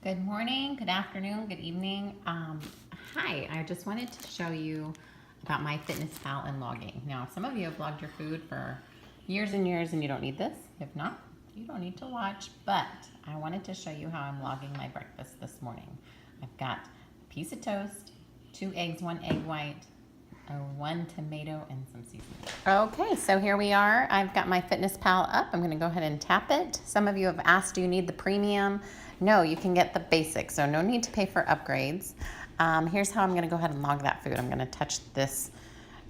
Good morning, good afternoon, good evening. Hi, I just wanted to show you about MyFitnessPal and logging. Now, some of you have logged your food for years and years and you don't need this. If not, you don't need to watch, but I wanted to show you how I'm logging my breakfast this morning. I've got a piece of toast, 2 eggs, 1 egg white, 1 tomato, and some seasoning. Okay, so here we are. I've got MyFitnessPal up. I'm gonna go ahead and tap it. Some of you have asked, do you need the premium? No, you can get the basic, so no need to pay for upgrades. Here's how I'm gonna go ahead and log that food. I'm gonna touch this.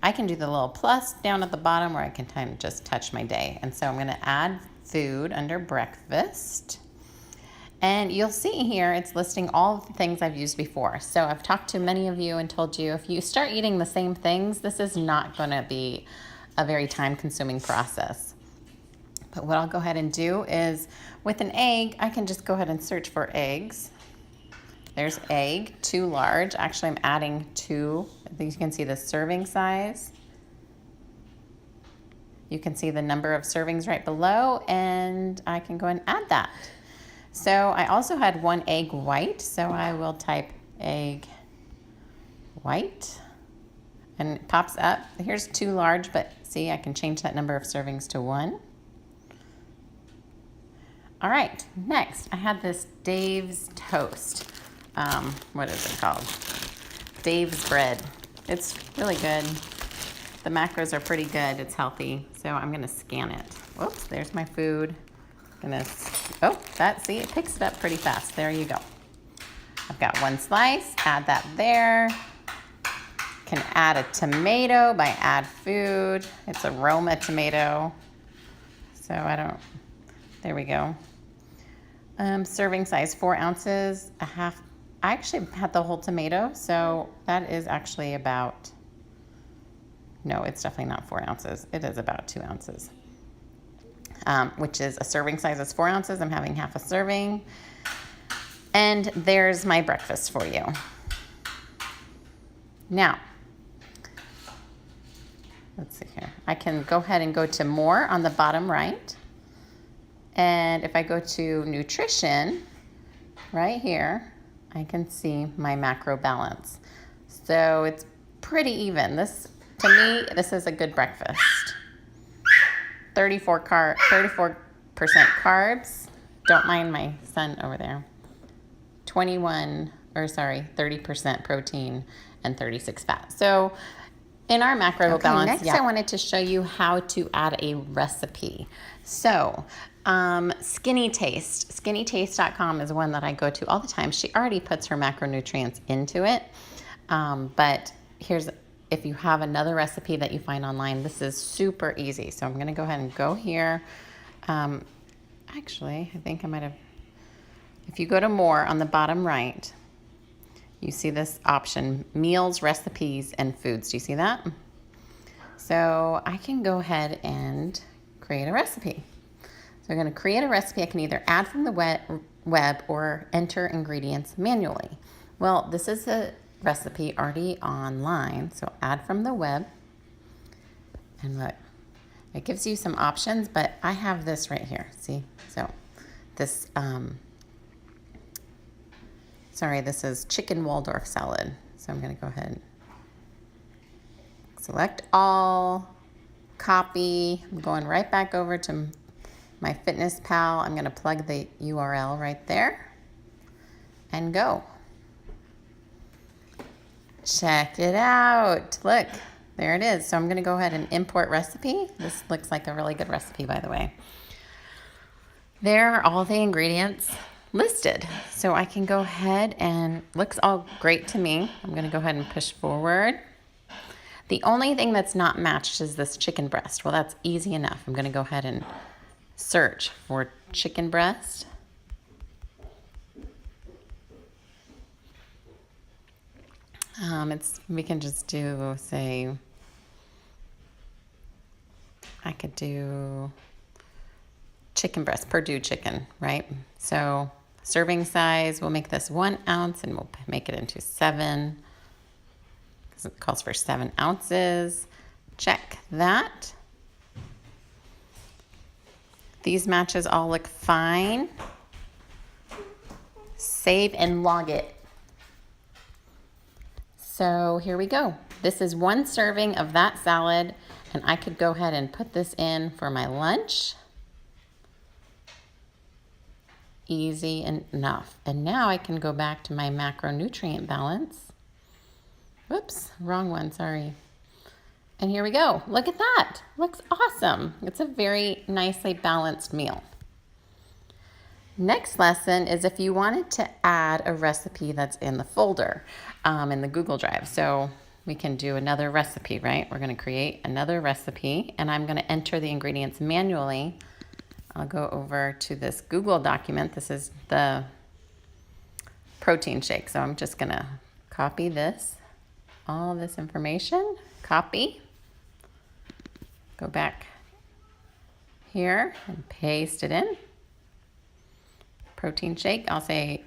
I can do the little plus down at the bottom, or I can just touch my day. And so I'm gonna add food under breakfast. And you'll see here, it's listing all of the things I've used before. So I've talked to many of you and told you, if you start eating the same things, this is not gonna be a very time-consuming process. But what I'll go ahead and do is, with an egg, I can just go ahead and search for eggs. There's egg, 2 large. Actually, I'm adding 2. I think you can see the serving size. You can see the number of servings right below, and I can go ahead and add that. So I also had 1 egg white, so I will type egg white, and it pops up. Here's 2 large, but see, I can change that number of servings to 1. All right, next, I had this Dave's toast. What is it called? Dave's bread. It's really good. The macros are pretty good. It's healthy, so I'm gonna scan it. Whoops, there's my food. See, it picks it up pretty fast. There you go. I've got 1 slice, add that there. Can add a tomato by add food. It's aroma tomato. So there we go. Serving size 4 ounces, a half. I actually had the whole tomato, so that is actually about, no, it's definitely not 4 ounces. It is about 2 ounces. Which is a serving size is 4 ounces. I'm having half a serving. And there's my breakfast for you. Now, let's see here. I can go ahead and go to more on the bottom right. And if I go to nutrition, right here, I can see my macro balance. So it's pretty even. To me, this is a good breakfast. 34% carbs. Don't mind my son over there. 30% protein and 36 fat. So in our macro balance, next I wanted to show you how to add a recipe. So Skinny Taste. SkinnyTaste.com is one that I go to all the time. She already puts her macronutrients into it. But if you have another recipe that you find online, this is super easy. So I'm gonna go ahead and go here. Actually, I think I might have, if you go to more on the bottom right, you see this option, meals, recipes, and foods. Do you see that? So I can go ahead and create a recipe. So I'm gonna create a recipe. I can either add from the web or enter ingredients manually. Well, this is a recipe already online, so add from the web. And look, it gives you some options, but I have this right here, see? So this, this is chicken Waldorf salad. So I'm gonna go ahead and select all, copy. I'm going right back over to MyFitnessPal. I'm gonna plug the URL right there and go. Check it out. Look, there it is. So I'm gonna go ahead and import recipe. This looks like a really good recipe, by the way. There are all the ingredients listed. So I can go ahead and, looks all great to me. I'm gonna go ahead and push forward. The only thing that's not matched is this chicken breast. Well, that's easy enough. I'm gonna go ahead and search for chicken breast. We can just do, say, I could do chicken breast, Perdue chicken, right? So serving size, we'll make this 1 ounce and we'll make it into 7, because it calls for 7 ounces. Check that. These matches all look fine. save and log it. So here we go. This is 1 serving of that salad, and I could go ahead and put this in for my lunch. Easy enough. And now I can go back to my macronutrient balance. Whoops, wrong one, sorry. And here we go. Look at that. Looks awesome. It's a very nicely balanced meal. Next lesson is if you wanted to add a recipe that's in the folder, in the Google Drive. So we can do another recipe, right? We're going to create another recipe, and I'm going to enter the ingredients manually. I'll go over to this Google document. This is the protein shake. So I'm just going to copy this, all this information, copy, go back here and paste it in. Protein shake, I'll say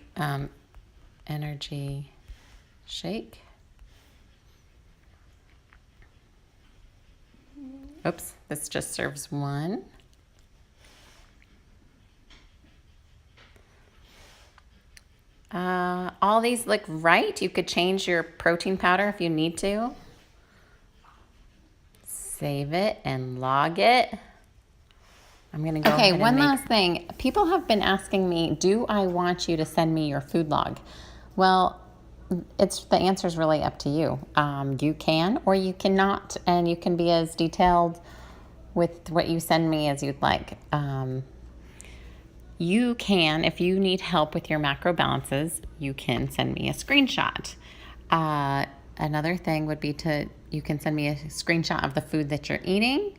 energy shake. Oops, this just serves 1. All these look right. You could change your protein powder if you need to. Save it and log it. I'm gonna go ahead and one last thing. People have been asking me, do I want you to send me your food log? Well, the answer is really up to you. You can or you cannot, and you can be as detailed with what you send me as you'd like. You can, if you need help with your macro balances, you can send me a screenshot. Another thing would be you can send me a screenshot of the food that you're eating,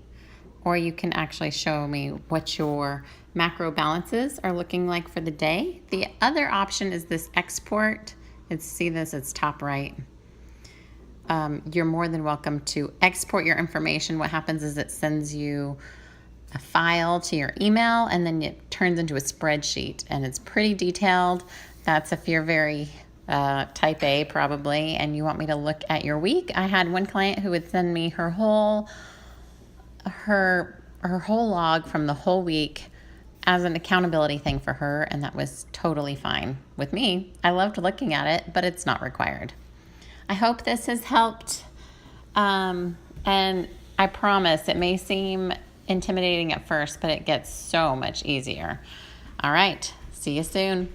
or you can actually show me what your macro balances are looking like for the day. The other option is this export. See this, it's top right. You're more than welcome to export your information. What happens is it sends you a file to your email, and then it turns into a spreadsheet, and it's pretty detailed. That's if you're very type A probably, and you want me to look at your week. I had one client who would send me her whole log from the whole week as an accountability thing for her, and that was totally fine with me. I loved looking at it, but it's not required. I hope this has helped, and I promise it may seem intimidating at first, but it gets so much easier. All right, see you soon.